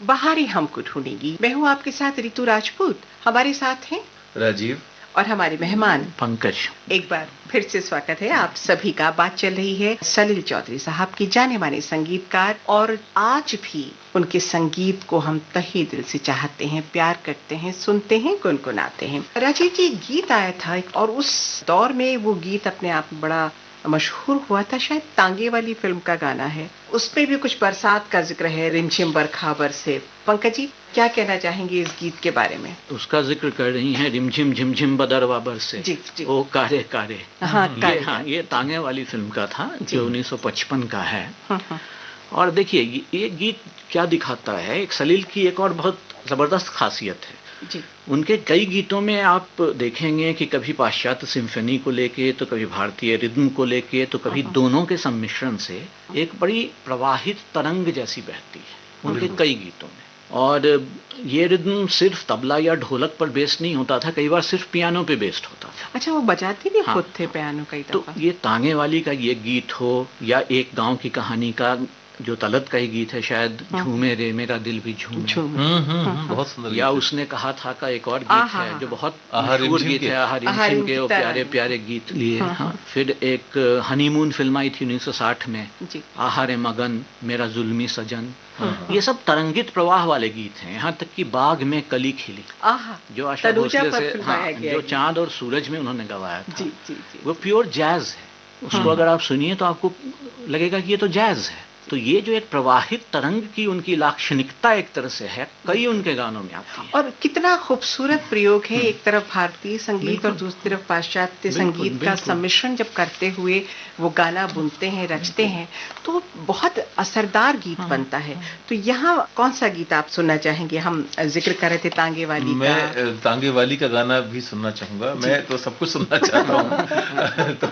बाहर ही हमको ढूंढेगी। मैं हूँ आपके साथ ऋतु राजपूत, हमारे साथ हैं राजीव और हमारे मेहमान पंकज। एक बार फिर से स्वागत है आप सभी का। बात चल रही है सलील चौधरी साहब की, जाने माने संगीतकार, और आज भी उनके संगीत को हम तहे दिल से चाहते हैं, प्यार करते हैं, सुनते हैं, गुनगुनाते हैं। राजीव जी, गीत आया था और उस दौर में वो गीत अपने आप में बड़ा मशहूर हुआ था, शायद तांगे वाली फिल्म का गाना है, उसमें भी कुछ बरसात का जिक्र है, रिमझिम बरखा बरसे। पंकज जी, क्या कहना चाहेंगे इस गीत के बारे में? उसका जिक्र कर रही हैं, रिमझिम झिमझिम बदरवा बरसे, जी जी, ओ कारे कारे। ये तांगे वाली फिल्म का था जो 1955 का है। और देखिए ये गीत क्या दिखाता है, एक सलील की एक और बहुत जबरदस्त खासियत है जी। उनके कई गीतों में आप देखेंगे कि कभी पाश्चात्य सिम्फनी को लेके, तो कभी भारतीय रिद्म को लेके, तो कभी दोनों के सम्मिश्रण से एक बड़ी प्रवाहित तरंग जैसी बहती है उनके कई गीतों में। और ये रिद्म सिर्फ तबला या ढोलक पर बेस्ड नहीं होता था, कई बार सिर्फ पियानो पे बेस्ड होता था। अच्छा, वो बजाती भी खुद थे पियानो कई दफा। तो ये तांगे वाली का ये गीत हो या एक गांव की कहानी का जो तलत का ही गीत है शायद, झूमे रे मेरा दिल भी झूमे, बहुत सुंदर। या उसने कहा था का एक और गीत है जो बहुत मशहूर गीत है, हरिम के वो प्यारे प्यारे गीत लिए। फिर एक हनीमून फिल्म आई थी 1960 में, आहारे मगन मेरा जुल्मी सजन। ये सब तरंगित प्रवाह वाले गीत हैं। यहाँ तक कि बाग में कली खिली जो आशा भोसले से, जो चांद और सूरज में उन्होंने गवाया था, वो प्योर जैज है। उसको अगर आप सुनिए तो आपको लगेगा कि ये तो जैज है। तो ये जो एक प्रवाहित तरंग की उनकी लाक्षणिकता एक तरह से है, कई उनके गानों में आती है। और कितना खूबसूरत प्रयोग है, एक तरफ भारतीय संगीत और दूसरी तरफ पाश्चात्य संगीत का सम्मिश्रण जब करते हुए वो गाना बुनते हैं, रचते हैं, तो बहुत असरदार गीत बनता है। तो यहाँ कौन सा गीत आप सुनना चाहेंगे? हम जिक्र कर रहे थे तांगे वाली का। मैं तांगे वाली का गाना भी सुनना चाहूंगा। मैं तो सब कुछ सुनना चाहता हूँ। तो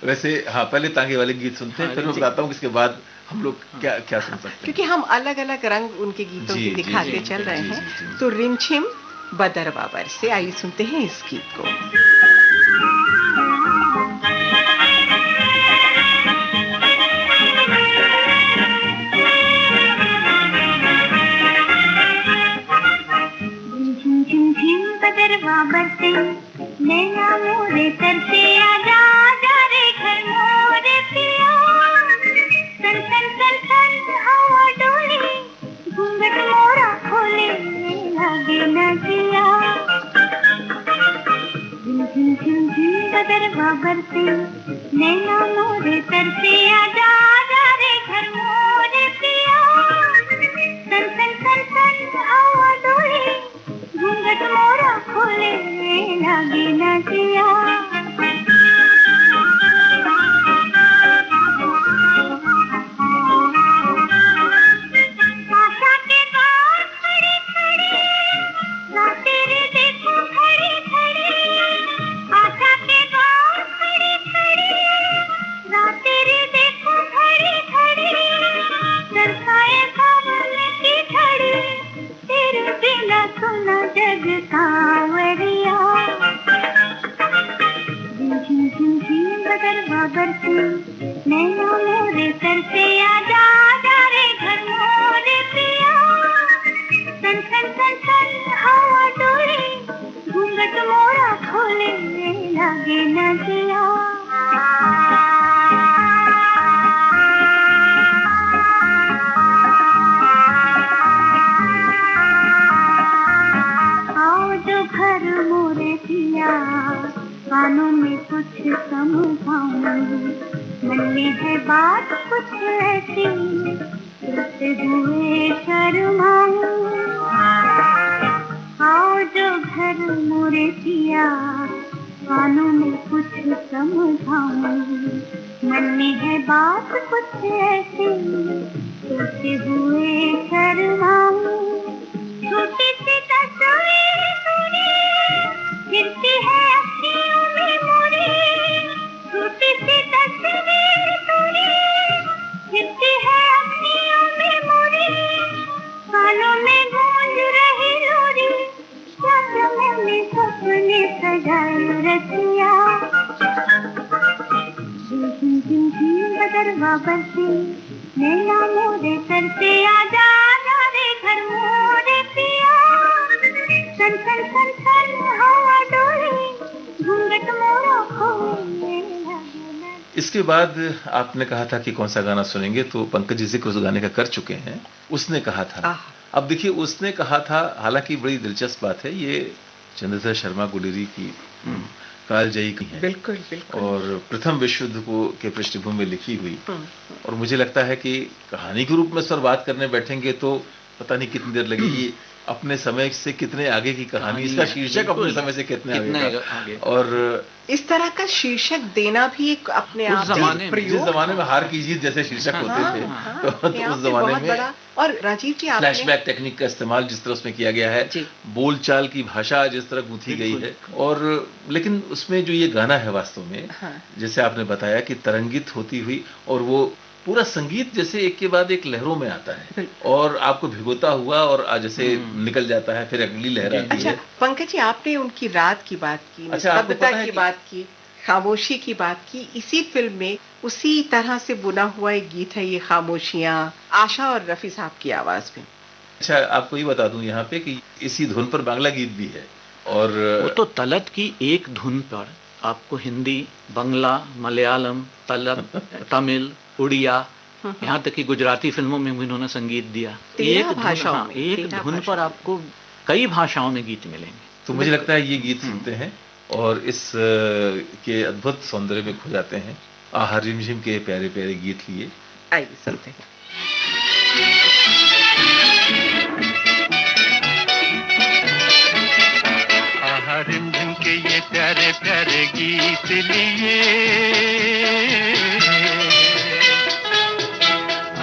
वैसे हाँ, पहले तांगे वाले गीत सुनते हैं, फिर मैं बताता हूँ इसके बाद हम लोग क्या क्या सुन सकते हैं, क्योंकि हम अलग अलग रंग उनके गीतों की दिखाते चल रहे हैं। तो रिमझिम बदरवा बरसे, आइए सुनते हैं इस गीत को। रिमझिम बदरवा बरसे, नैना मोरे तरसे, आजा आजा रे घर मोरे पिया। सन सन सन सन हवा डोले, घूंघट मोरा खोले, लागे न जिया। झिम झिम झिम बदरवा बरसे, नैना मोरे तरसे, आजा आजा रे घर मोरे पिया। सन सन सन सन हवा डोले, घूंघट मोरा खोले, लागे न जिया। नैना मोरे तरसे, आजा आजा रे घर मोरे पिया। सन सन सन सन हवा डोले, घूंघट मोरा खोले, लागे न जिया। आओ जो घर मोरे पिया, कानों में कुछ समझाऊं, मन में है बात कुछ ऐसी, तुझसे हुए शर्माऊं। आओ जो घर मोरे पिया, कानों में कुछ समझाऊं, मन में है बात कुछ ऐसी, तुझसे हुए शर्माऊं। छोटी सी तस्वीर तूने, गिरती है अखियों में मोरे। छोटी सी तस्वीर तूने, गिरती है अखियों में मोरे। कानों में गूंज रही लोरी, चादरों में सपने सजाए रतिया। झिम झिम झिम बदरवा बरसे, नैना मोरे तरसे, आजा आजा रे घर मोरे। सन सन सन सन हवा डोले घूंघट मोरा खोले। इसके बाद आपने कहा था कि कौन सा गाना सुनेंगे, तो पंकज जी जिक्र उस गाने का कर चुके हैं, उसने कहा था। अब देखिए, उसने कहा था, हालांकि बड़ी दिलचस्प बात है, ये चंद्रशेखर शर्मा गुलेरी की कालजयी की है, बिल्कुल बिल्कुल, और प्रथम विश्व युद्ध को के पृष्ठभूमि में लिखी हुई। और मुझे लगता है कि कहानी के रूप में इस पर बात करने बैठेंगे तो पता नहीं कितनी देर लगेगी, अपने समय से कितने आगे की कहानी, इसका शीर्षक अपने समय से कितने आगे। और इस तरह का शीर्षक देना भी एक अपने आप में जिस जमाने में हार की जीत जैसे शीर्षक होते थे, तो उस जमाने में, और राजीव जी आपने फ्लैशबैक टेक्निक का इस्तेमाल जिस तरह उसमें किया गया है, बोलचाल की भाषा जिस तरह गूंथी गई है, और लेकिन उसमें जो ये गाना है वास्तव में, जैसे आपने बताया कि तरंगित होती हुई, और वो पूरा संगीत जैसे एक के बाद एक लहरों में आता है और आपको भिगोता हुआ और जैसे निकल जाता है, फिर अगली लहर आती है। पंकज जी, आपने उनकी रात की बात की, निस्तब्धता की बात की, खामोशी की बात की। इसी फिल्म में उसी तरह से बुना हुआ एक गीत है ये खामोशियां, आशा और रफी साहब की आवाज में। अच्छा, आपको ये बता दूं यहाँ पे कि इसी धुन पर बांग्ला गीत भी है, और वो तो तलत की एक धुन पर आपको हिंदी, बांग्ला, मलयालम, तमिल, उड़िया, यहाँ तक कि गुजराती फिल्मों में भी उन्होंने संगीत दिया। एक धुन पर आपको कई भाषाओं में गीत मिलेंगे। तो मुझे लगता है ये गीत सुनते हैं और इस के अद्भुत सौंदर्य में खो जाते हैं। आहा रिमझिम के प्यारे प्यारे गीत लिए आइए सुनते हैं। आहा रिमझिम के ये प्यारे प्यारे गीत लिए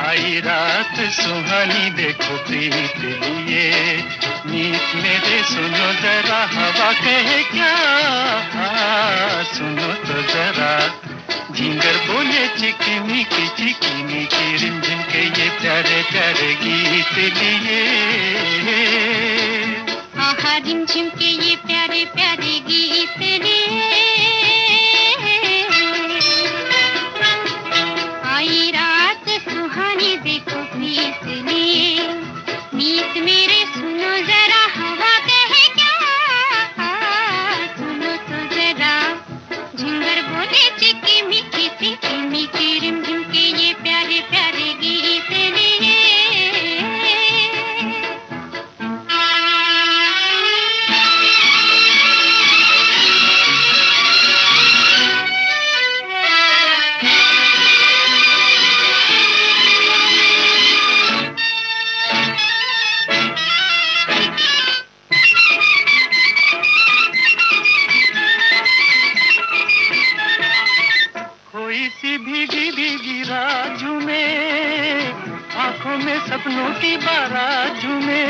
आई रात सुहानी देखो प्रीत लिए, मीत मेरे सुनो जरा हवा कहे क्या, सुनो तो जरा झिंगर बोले चिकनी की रिमझिम के ये प्यारे प्यारे गीत लिए। आहा रिमझिम के ये प्यारे प्यारे गीत लिए आई रात सुहानी देखो प्रीत लिए, मीत मेरे सुनो जरा हवा कहे क्या, सुनो तो जरा झिंगर बोले चिकी मीठी रिमझिम के ये प्यारे प्यारे गीत लिए। आंखों में सपनों की बारात झूमे,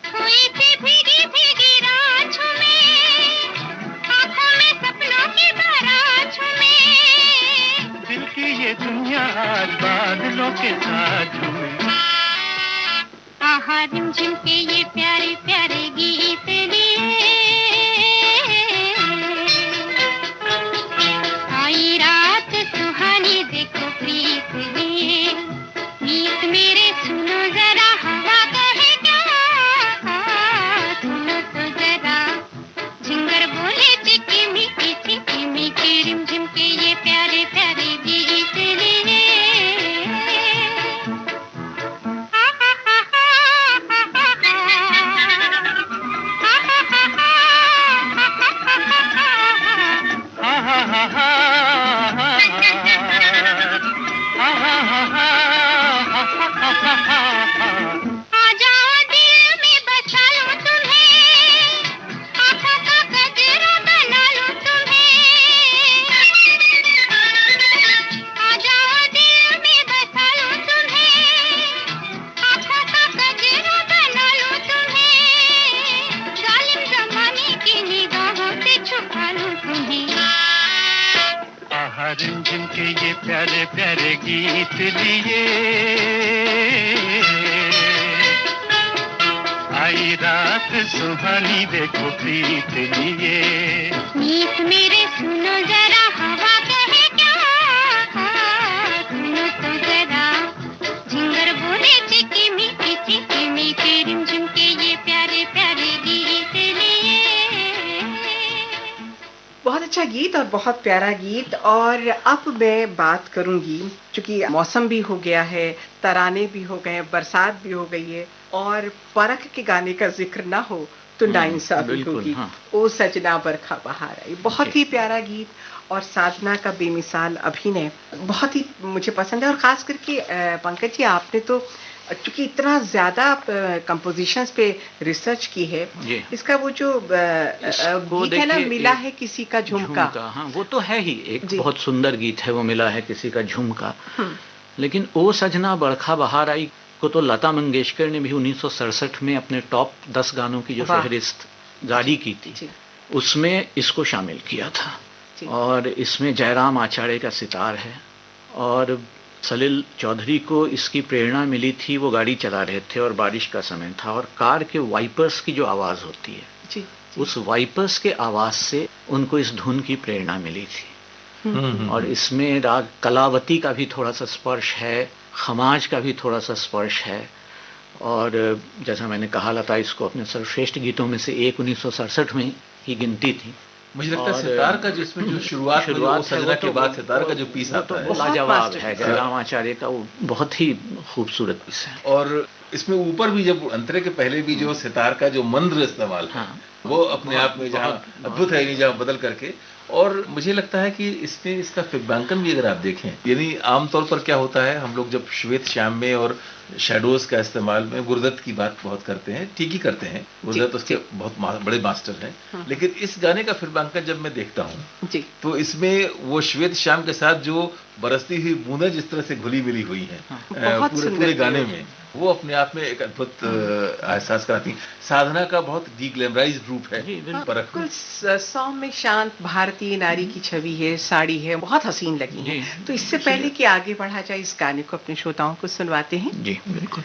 कोई सी भीगी भीगी रात झूमे, आंखों में सपनों की बारात झूमे, दिल की ये दुनिया आज बादलों के साथ झूमे। आहा रिमझिम के ये प्यारे प्यारे गीत लिए आई रात सुहानी देखो प्रीत लिए, मीत मेरे सुनो जरा हवा कहे क्या, सुनो तो जरा झिंगर बोले चिकी मीठी रिमझिम के ये प्यारे प्यारे गीत लिए। रिमझिम के ये प्यारे प्यारे गीत लिए आई रात सुहानी देखो प्रीत लिए, मीत मेरे सुनो जरा हवा कहे क्या, सुनो तो जरा झिंगर बोले चिकी मीठी रिमझिम अच्छा गीत और बहुत प्यारा गीत। और अब मैं बात करूंगी, क्योंकि मौसम भी हो गया है, तराने भी हो गए, बरसात भी हो गई है, और परख के गाने का जिक्र ना हो तो नाइंसाफी होगी। ओ सजना बरखा बहार आई, बहुत ही प्यारा गीत। और साधना का बेमिसाल अभिनय बहुत ही मुझे पसंद है। और खास करके पंकज जी, आपने तो चूंकि इतना ज्यादा कंपोजिशंस पे रिसर्च की है, इसका वो जो गीत है ना, मिला है किसी का झुमका, हाँ वो तो है ही एक बहुत सुंदर गीत है, वो मिला है किसी का झुमका। लेकिन ओ सजना बरखा बहार आई को तो लता मंगेशकर ने भी 1967 में अपने टॉप 10 गानों की जो फहरिस्त जारी की थी, उसमें इसको शामिल किया था। और इसमें जयराम आचार्य का सितार है, और सलील चौधरी को इसकी प्रेरणा मिली थी, वो गाड़ी चला रहे थे और बारिश का समय था, और कार के वाइपर्स की जो आवाज़ होती है, उस वाइपर्स के आवाज़ से उनको इस धुन की प्रेरणा मिली थी। और इसमें राग कलावती का भी थोड़ा सा स्पर्श है, खमाज का भी थोड़ा सा स्पर्श है। और जैसा मैंने कहा, लता इसको अपने सर्वश्रेष्ठ गीतों में से एक 1967 में ही गिनती थी। मुझे लगता है सितार का जिसमें जो शुरुआत सजना के बाद सितार का जो पीस आता है, वो लाजवाब है। जयराम आचार्य का वो बहुत ही खूबसूरत पीस है। और इसमें ऊपर भी जब अंतरे के पहले भी जो सितार का जो मंद्र इस्तेमाल है, वो अपने आप में जहाँ अद्भुत है, जहाँ बदल करके। और मुझे लगता है कि इसमें इसका फिल्मांकन भी अगर आप देखें, यानी आमतौर पर क्या होता है, हम लोग जब श्वेत श्याम में और शेडोज का इस्तेमाल में गुरुदत्त की बात बहुत करते हैं, ठीक ही करते हैं, गुरुदत्त उसके बहुत बड़े मास्टर हैं। लेकिन इस गाने का फिल्मांकन जब मैं देखता हूँ तो इसमें वो श्वेत श्याम के साथ जो बरसती हुई बूंदें जिस तरह से घुली मिली हुई हैं पूरे गाने में, वो अपने आप में एक अद्भुत एहसास कराती। साधना का बहुत डीग्लैमराइज्ड रूप है, बिल्कुल सौम्य शांत भारतीय नारी की छवि है, साड़ी है, बहुत हसीन लगी है। तो इससे पहले कि आगे बढ़ा जाए, इस गाने को अपने श्रोताओं को सुनवाते हैं। जी बिल्कुल।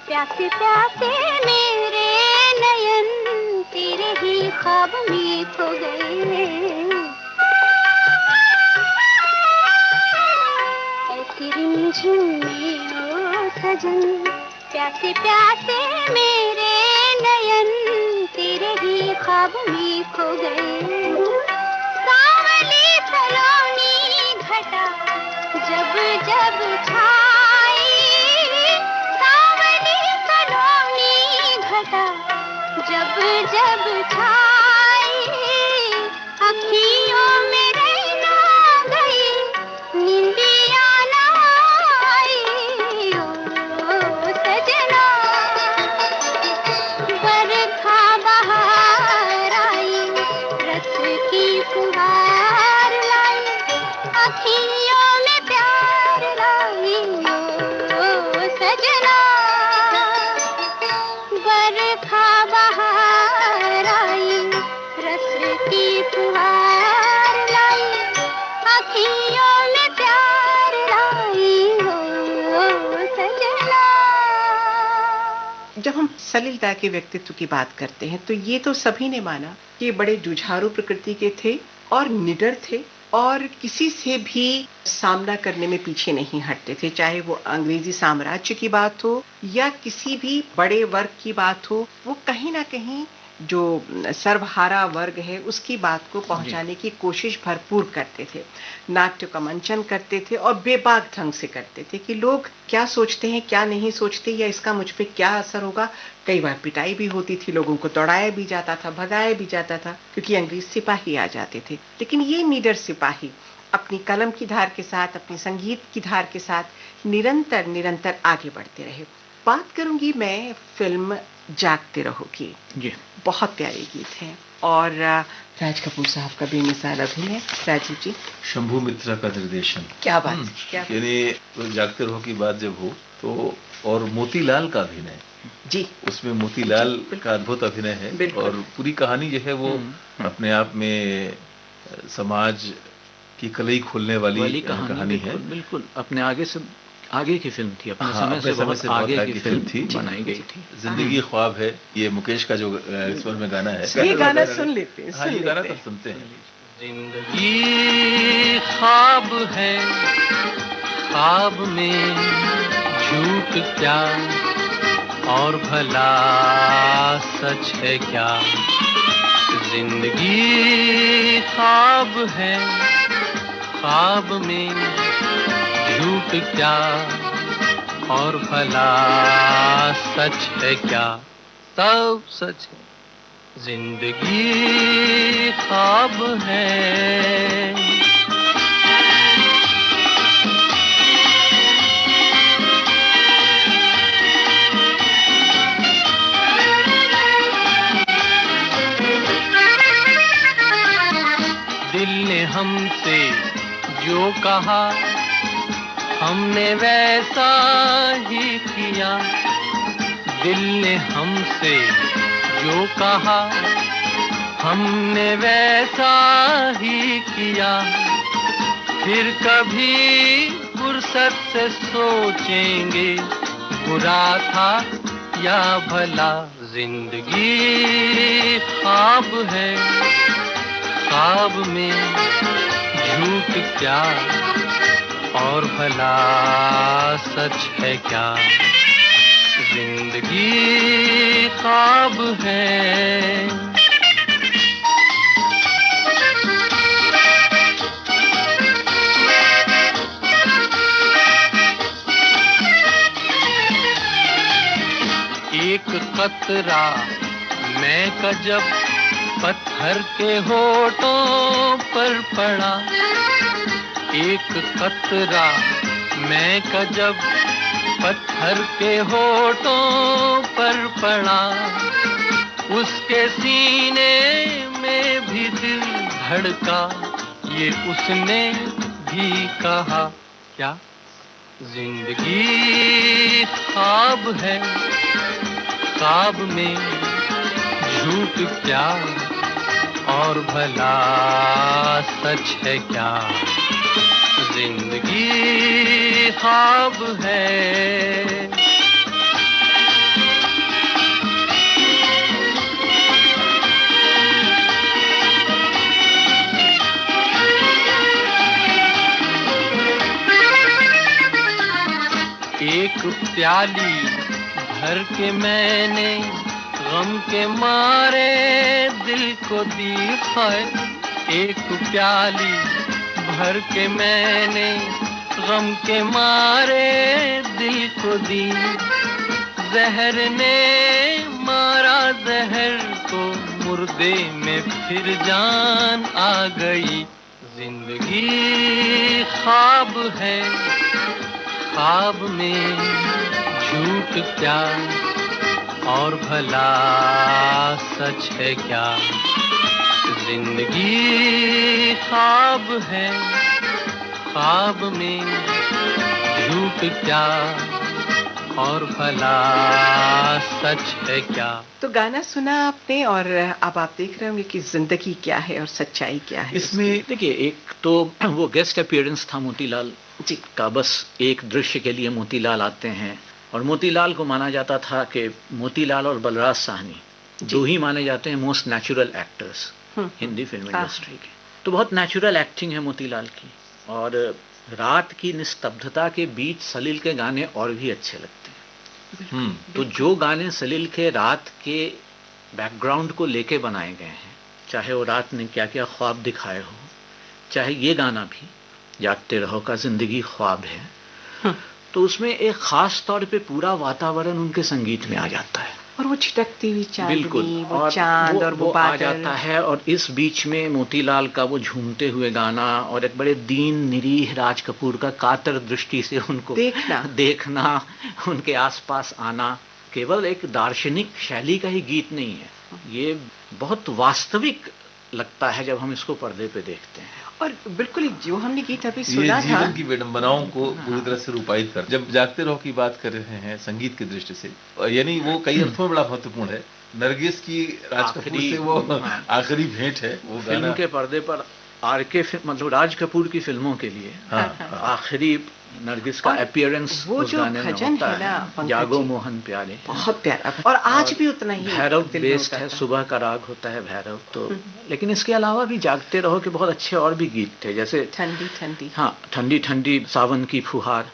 प्यासे प्यासे मेरे नयन तेरे ही ख्वाब में खो गए। ऐसी रिमझिम में ओ सजन, प्यासे प्यासे मेरे नयन तेरे ही ख्वाब में खो गए। सावली सलोनी घटा जब जब छाई, सावली सलोनी घटा जब जब छाई, अखियों में रहना गई नींदिया ना आई। ओ सजना बरखा बहार आई, रस की फुहार लाई, अखियों में प्यार लाई। ओ सजना बरखा बहार आई, रस की फुहार जब हम सलीलता के व्यक्तित्व की बात करते हैं तो ये तो सभी ने माना कि बड़े जुझारू प्रकृति के थे और निडर थे और किसी से भी सामना करने में पीछे नहीं हटते थे, चाहे वो अंग्रेजी साम्राज्य की बात हो या किसी भी बड़े वर्ग की बात हो। वो कहीं ना कहीं जो सर्वहारा वर्ग है उसकी बात को पहुंचाने की कोशिश भरपूर करते थे, नाट्य का मंचन करते थे और बेबाक ढंग से करते थे कि लोग क्या सोचते हैं क्या नहीं सोचते या इसका मुझ पे क्या असर होगा। कई बार पिटाई भी होती थी, लोगों को दौड़ाया भी जाता था, भगाया भी जाता था क्योंकि अंग्रेज सिपाही आ जाते थे। लेकिन ये निडर सिपाही अपनी कलम की धार के साथ, अपनी संगीत की धार के साथ निरंतर आगे बढ़ते रहे। बात करूंगी मैं फिल्म जागते रहो की। जी, बहुत प्यारे गीत हैं और राज कपूर साहब का बेमिसाल अभिनय। राजीव जी, शंभू मित्रा का निर्देशन, क्या बात, क्या यानी जागते रहो की बात जब हो तो, और मोतीलाल का अभिनय जी, उसमें मोतीलाल का अद्भुत अभिनय है और पूरी कहानी जो है वो अपने आप में समाज की कलई खोलने वाली कहानी है। बिल्कुल अपने आगे की फिल्म थी, अपने समय से बहुत आगे की फिल्म थी, बनाई गई थी। जिंदगी ख्वाब है, ये मुकेश का जो स्वर में गाना है, ये गाना सुन लेते हैं। हाँ, ये गाना तो सुनते हैं। जिंदगी ख्वाब है, ख्वाब में झूठ क्या और भला सच है क्या। जिंदगी ख्वाब है, ख्वाब में झूठ क्या और भला सच है क्या। सब सच है, जिंदगी ख्वाब है। दिल ने हमसे जो कहा हमने वैसा ही किया। दिल ने हमसे जो कहा हमने वैसा ही किया। फिर कभी फुर्सत से सोचेंगे बुरा था या भला। जिंदगी ख्वाब है, ख्वाब में झूठ क्या और भला सच है क्या। जिंदगी ख्वाब है। एक कतरा मैं का जब पत्थर के होठों पर पड़ा। एक कतरा मैं का जब पत्थर के होठों पर पड़ा। उसके सीने में भी दिल धड़का, ये उसने भी कहा क्या। जिंदगी ख्वाब है, ख्वाब में झूठ क्या और भला सच है क्या। जिंदगी ख्वाब है। एक प्याली भर के मैंने गम के मारे दिल को दी है। एक प्याली भर के मैंने गम के मारे दिल को दी। जहर ने मारा जहर को, मुर्दे में फिर जान आ गई। जिंदगी ख्वाब है, ख्वाब में झूठ क्या और भला सच है क्या। जिंदगी ख्वाब है, ख्वाब में झूठ क्या और भला सच है क्या। तो गाना सुना आपने और अब आप देख रहे होंगे कि जिंदगी क्या है और सच्चाई क्या है। इसमें देखिए, एक तो वो गेस्ट अपीयरेंस था मोतीलाल जी का, बस एक दृश्य के लिए मोतीलाल आते हैं और मोतीलाल को माना जाता था कि मोतीलाल और बलराज साहनी दो ही माने जाते हैं most natural actors Hindi film industry के। तो बहुत नेचुरल एक्टिंग है मोतीलाल की, और रात की निस्तब्धता के बीच सलील के गाने और भी अच्छे लगते हैं। तो जो गाने सलील के रात के बैकग्राउंड को लेके बनाए गए हैं, चाहे वो रात ने क्या क्या ख्वाब दिखाए हो, चाहे ये गाना भी जागते रहो का जिंदगी ख्वाब है, तो उसमें एक खास तौर पे पूरा वातावरण उनके संगीत में आ जाता है, और वो छिटकती हुई चांदनी, वो चांद और वो आ जाता है। और इस बीच में मोतीलाल का वो झूमते हुए गाना और एक बड़े दीन निरीह राज कपूर का कातर दृष्टि से उनको देखना, उनके आसपास आना, केवल एक दार्शनिक शैली का ही गीत नहीं है, ये बहुत वास्तविक लगता है जब हम इसको पर्दे पे देखते हैं। और बिल्कुल जो हमने गीत अभी सुना था, जीवन की विडंबनाओं को पूरी तरह से रूपायित कर, जब जागते रहो की बात कर रहे हैं संगीत की दृष्टि से, यानी वो कई अर्थों में बड़ा महत्वपूर्ण है। नरगिस की राज कपूर से वो आखिरी भेंट है, वो फिल्म के पर्दे पर आरके मतलब राज कपूर की फिल्मों के लिए आखिरी नरगिस का अपीयरेंस वो जो भजन है ना, जागो मोहन प्यारे, बहुत प्यारा, और आज भी उतना ही भैरव बेस्ड है, सुबह का राग होता है भैरव। तो लेकिन इसके अलावा भी जागते रहो के बहुत अच्छे और भी गीत थे, जैसे ठंडी ठंडी, ठंडी ठंडी सावन की फुहार,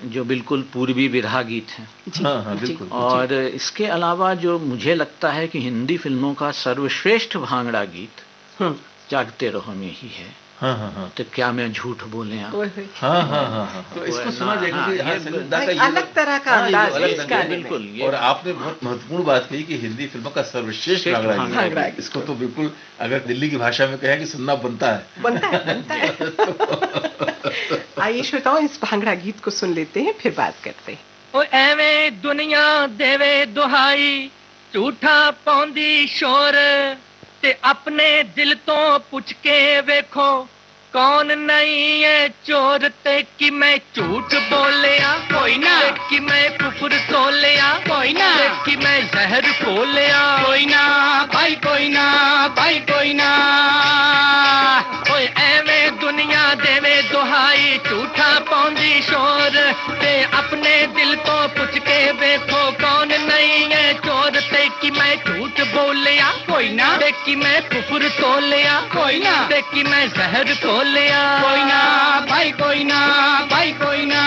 जो बिल्कुल पूर्वी विरहा गीत है। बिल्कुल। और इसके अलावा जो मुझे लगता है कि हिंदी फिल्मों का सर्वश्रेष्ठ भांगड़ा गीत जागते रहो में ही है। तो क्या मैं झूठ बोले? तो इसको सुना जाएगा, अलग तरह का अंदाज है बिल्कुल। और आपने बहुत महत्वपूर्ण बात कही कि हिंदी फिल्मों का सर्वश्रेष्ठ भांगड़ा, इसको तो बिल्कुल अगर दिल्ली की भाषा में कहें कि सुनना बनता है। आइए श्रोताओं, इस भांगड़ा गीत को सुन लेते हैं, फिर बात करते हैं। ओ एवें दुनिया देवे दुहाई, झूठा पौंदी शोर, ते अपने दिल तो पुछ के वेखो कौन नहीं है चोर, ते कि मैं झूठ बोलिया कोई ना, कि मैं कुफर तोलिया कोई ना, कि मैं जहर खोलिया कोई ना, भाई कोई ना, भाई कोई ना। ओए एवें दुनिया देवे दुहाई, झूठा पौंदी शोर, ते अपने दिल तो पुछ के वेखो कौन नहीं है चोर, ते कि मैं झूठ बोलिया कोई ना, ते कि मैं कुफर तोलिया कोई ना, ते कि मैं जहर खोलिया कोई ना, भाई कोई ना, भाई कोई ना।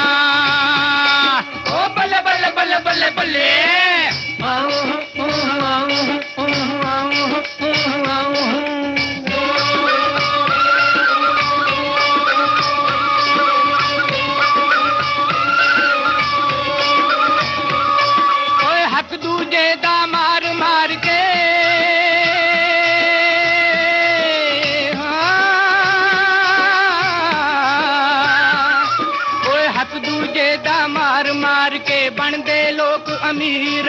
ओ बल्ले बल्ले बल्ले बल्ले बल्ले, ओए हक दूजे दा मार मार के, मार मार के बनदे लोग अमीर,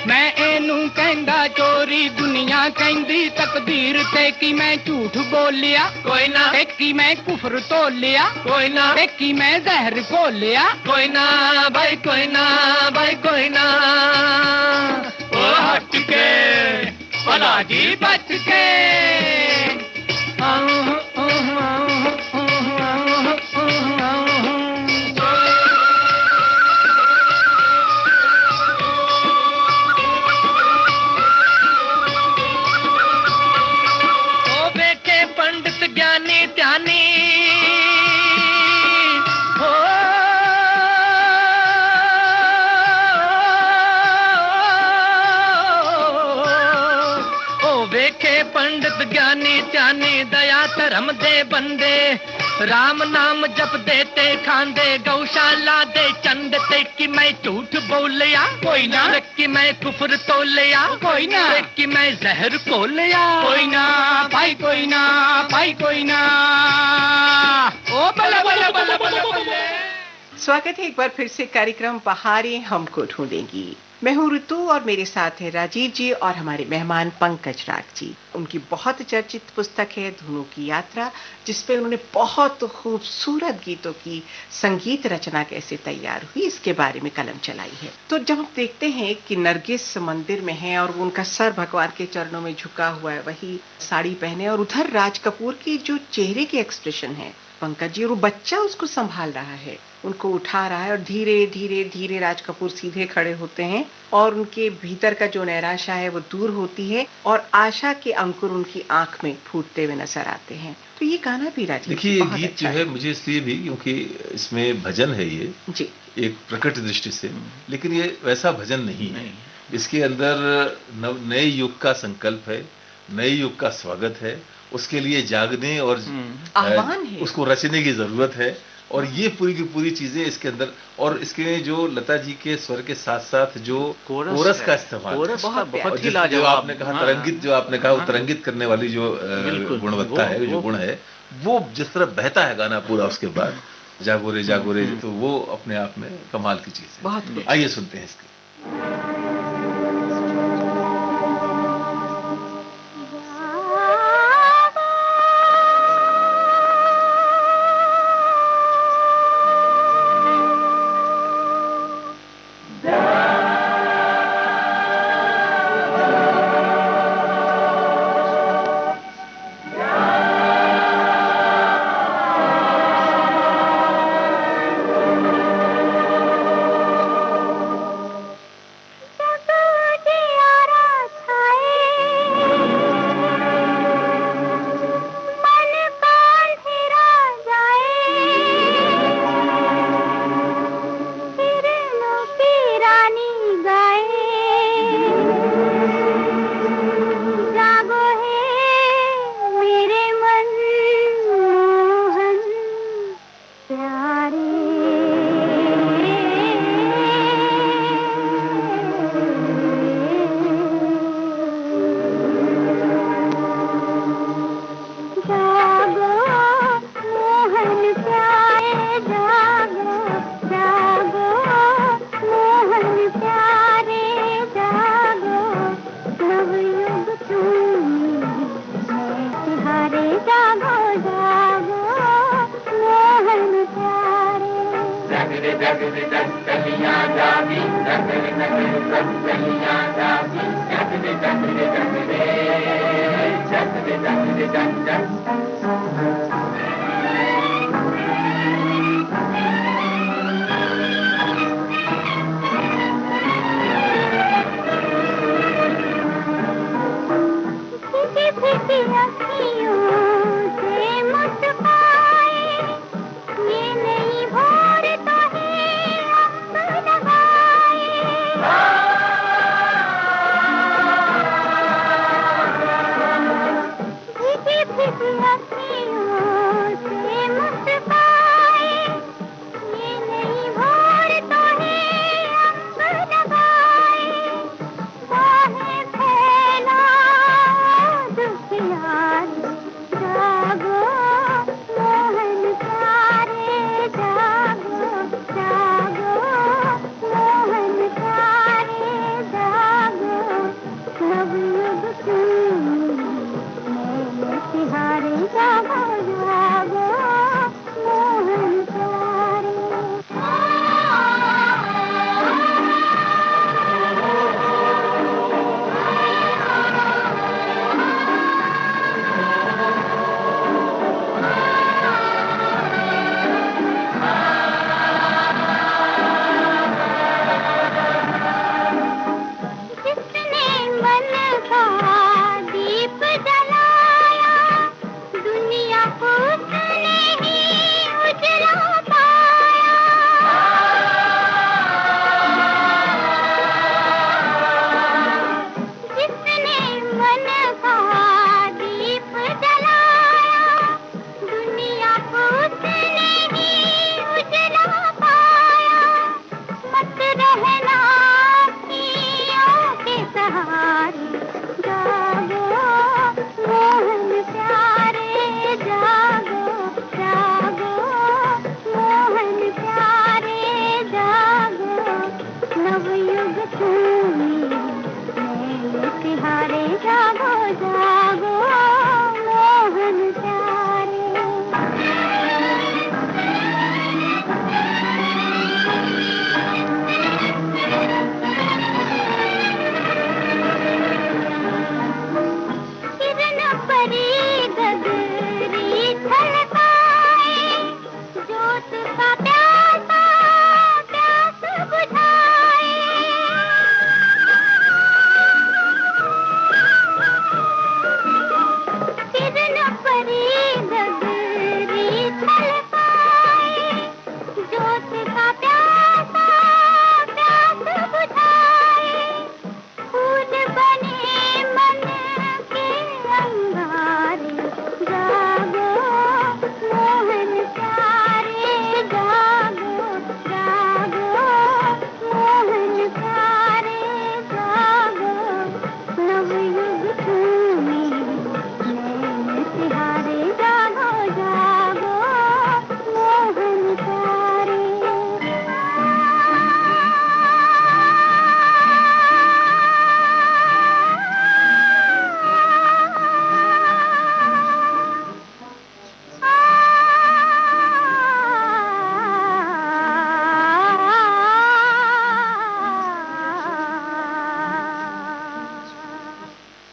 मैं एनू कहंदा चोरी, दुनिया कहंदी तकदीर, ते कि मैं झूठ बोलिया कोई ना, ते कि मैं कुफर तोलिया कोई ना, ते कि मैं जहर खोलिया कोई ना, भाई कोई ना, भाई कोई ना। ओ हट के भला जी बच के, ज्ञानी ध्यानी हो, ओ वेखे पंडित ज्ञानी ध्यानी, दया धर्म दे बंदे, राम नाम जप देते खांदे, गौशाला दे चंद, ते कि मैं झूठ बोलिया कोई ना, कि मैं कुफर तोलिया कोई ना, कि मैं जहर खोलिया कोई ना, भाई कोई ना, भाई कोई ना। ओ बल्ले बल्ले बल्ले बल्ले बल्ले। स्वागत है एक बार फिर से कार्यक्रम बहारें हमको ढूंढेंगी। मैं हूँ ऋतु और मेरे साथ है राजीव जी और हमारे मेहमान पंकज राग जी। उनकी बहुत चर्चित पुस्तक है धुनों की यात्रा, जिसपे उन्होंने बहुत खूबसूरत गीतों की संगीत रचना कैसे तैयार हुई इसके बारे में कलम चलाई है। तो जब हम देखते हैं कि नरगिस मंदिर में है और उनका सर भगवान के चरणों में झुका हुआ है, वही साड़ी पहने, और उधर राज कपूर की जो चेहरे की एक्सप्रेशन है पंकज जी, और वो बच्चा उसको संभाल रहा है, उनको उठा रहा है, और धीरे धीरे धीरे राज कपूर सीधे खड़े होते हैं और उनके भीतर का जो नैराशा है वो दूर होती है और आशा के अंकुर उनकी आंख में फूटते हुए नजर आते हैं। तो ये गाना भी राजीव, देखिए ये गीत जो है मुझे इसलिए भी क्योंकि इसमें भजन है ये जी, एक प्रकट दृष्टि से, लेकिन ये वैसा भजन नहीं है। इसके अंदर नए युग का संकल्प है, नए युग का स्वागत है, उसके लिए जागने और आह्वान है, उसको रचने की जरूरत है। और ये पूरी की पूरी चीजें इसके अंदर, और इसके जो लता जी के स्वर के साथ साथ जो कोरस का इस्तेमाल, बहुत ही जो आपने कहा तरंगित, जो आपने कहा तरंगित करने वाली जो गुणवत्ता है, जो गुण है, वो जिस तरह बहता है गाना पूरा उसके बाद जागो रे, तो वो अपने आप में कमाल की चीज है। आइए सुनते हैं इसके।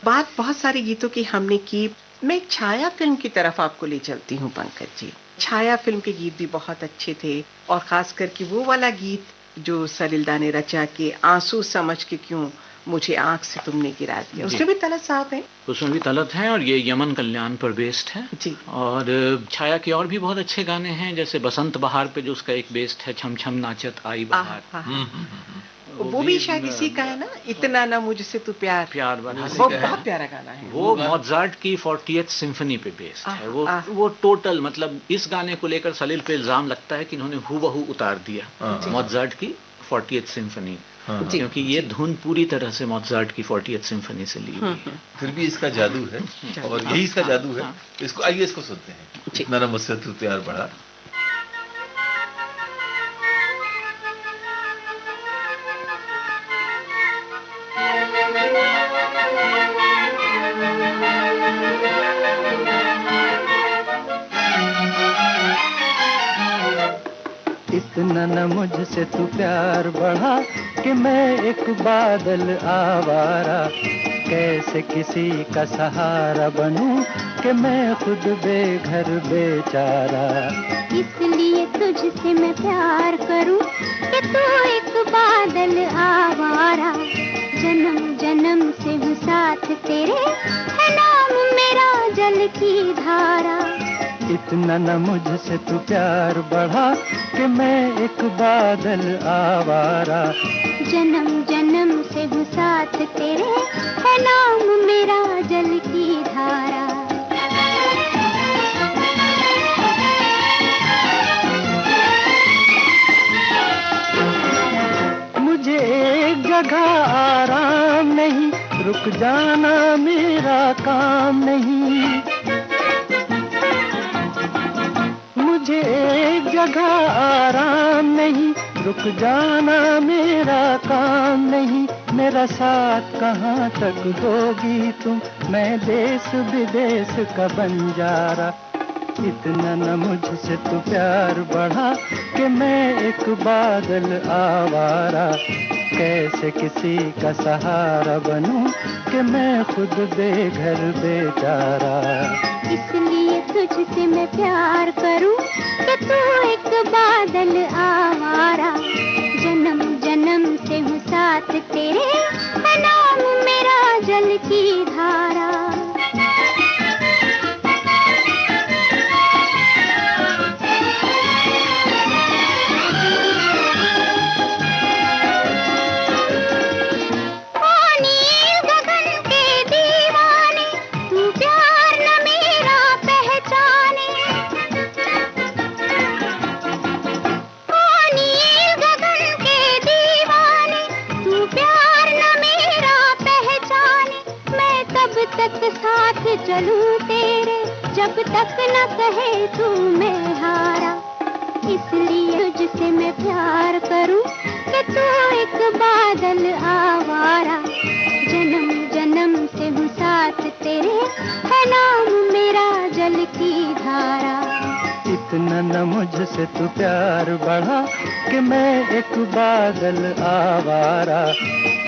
बात बहुत सारे गीतों की हमने की। मैं एक छाया फिल्म की तरफ आपको ले चलती हूँ पंकज जी। छाया फिल्म के गीत भी बहुत अच्छे थे, और खास करके वो वाला गीत जो सलिलदा ने रचा के आंसू समझ के क्यों मुझे आंख से तुमने गिरा दिया, उसमें भी तलत साहब हैं। उसमें भी तलत हैं, और ये यमन कल्याण पर बेस्ड है जी। और छाया के और भी बहुत अच्छे गाने हैं, जैसे बसंत बहार पे जो उसका एक बेस्ड है, छम छम नाचत आई बहार, वो भी शायद इसी का है ना, इतना ना मुझसे तू प्यार बना। वो बहुत प्यारा गाना है। वो मोज़ार्ट की 40th सिम्फनी पे बेस्ड है। वो टोटल, मतलब इस गाने को लेकर सलील पे इल्जाम लगता है कि इन्होंने हूबहू उतार दिया मोज़ार्ट की 40th सिम्फनी, क्योंकि ये धुन पूरी तरह से मोज़ार्ट की 40th सिम्फनी से ली हुई है। फिर भी इसका जादू है, और यही इसका जादू है। इसको आइए इसको सुनते हैं, इतना ना मुझसे तू प्यार बढ़ा। इतना न मुझसे तू प्यार बढ़ा कि मैं एक बादल आवारा, कैसे किसी का सहारा बनूं कि मैं खुद बेघर बेचारा। इसलिए तुझसे मैं प्यार करूं कि तू एक बादल आवारा, जन्म जन्म से हूँ साथ तेरे, है नाम मेरा जल की धारा। इतना न मुझसे तू प्यार बढ़ा कि मैं एक बादल आवारा, जन्म जन्म से हूँ साथ तेरे, है नाम मेरा जल की धारा। मुझे एक जगह आराम नहीं, रुक जाना मेरा काम नहीं। मुझे एक जगह आराम नहीं, रुक जाना मेरा काम नहीं। मेरा साथ कहाँ तक दोगी तुम, मैं देश विदेश का बंजारा। इतना न मुझसे तू प्यार बढ़ा कि मैं एक बादल आवारा, कैसे किसी का सहारा बनूं कि मैं खुद बेघर बेचारा। इसलिए तुझसे मैं प्यार करूं कि तू एक बादल आवारा, जन्म जन्म से हूँ साथ तेरे, है नाम मेरा जल की धारा। तक साथ चलूं तेरे, जब तक न कहे तू मैं हारा। इसलिए तुझसे मैं प्यार करूं कि तू एक बादल आवारा, जन्म जन्म से हूँ साथ तेरे, है नाम मेरा जल की धारा। इतना न मुझसे तू प्यार बढ़ा कि मैं एक बादल आवारा,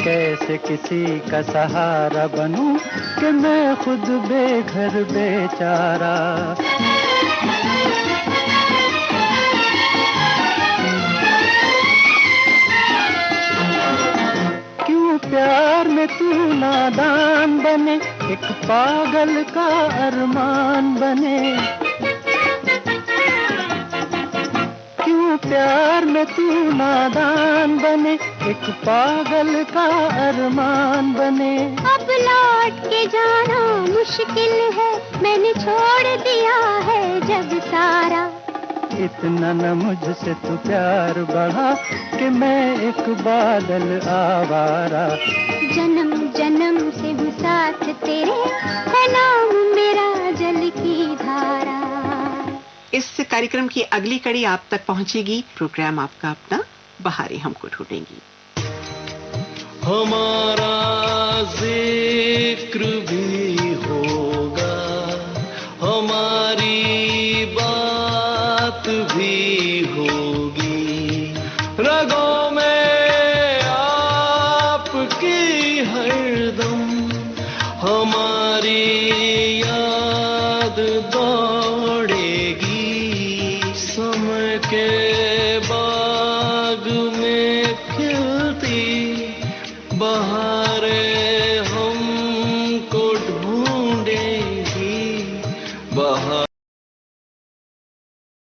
कैसे किसी का सहारा बनूं कि मैं खुद बेघर बेचारा। क्यों प्यार में तू नादान बने, एक पागल का अरमान बने। क्यों प्यार में तू नादान बने, एक पागल का अरमान बने। अब लौट के जाना मुश्किल है, मैंने छोड़ दिया है जग सारा। इतना न मुझसे तू प्यार बढ़ा कि मैं एक बादल आवारा, जन्म जन्म से हूँ साथ तेरे, है नाम मेरा जल की धारा। इस कार्यक्रम की अगली कड़ी आप तक पहुंचेगी, प्रोग्राम आपका अपना बहारें हमको ढूंढेंगी। हमारा जिक्र भी होगा, हमारी बात भी होगी, रगों में आपकी हरदम हम बहार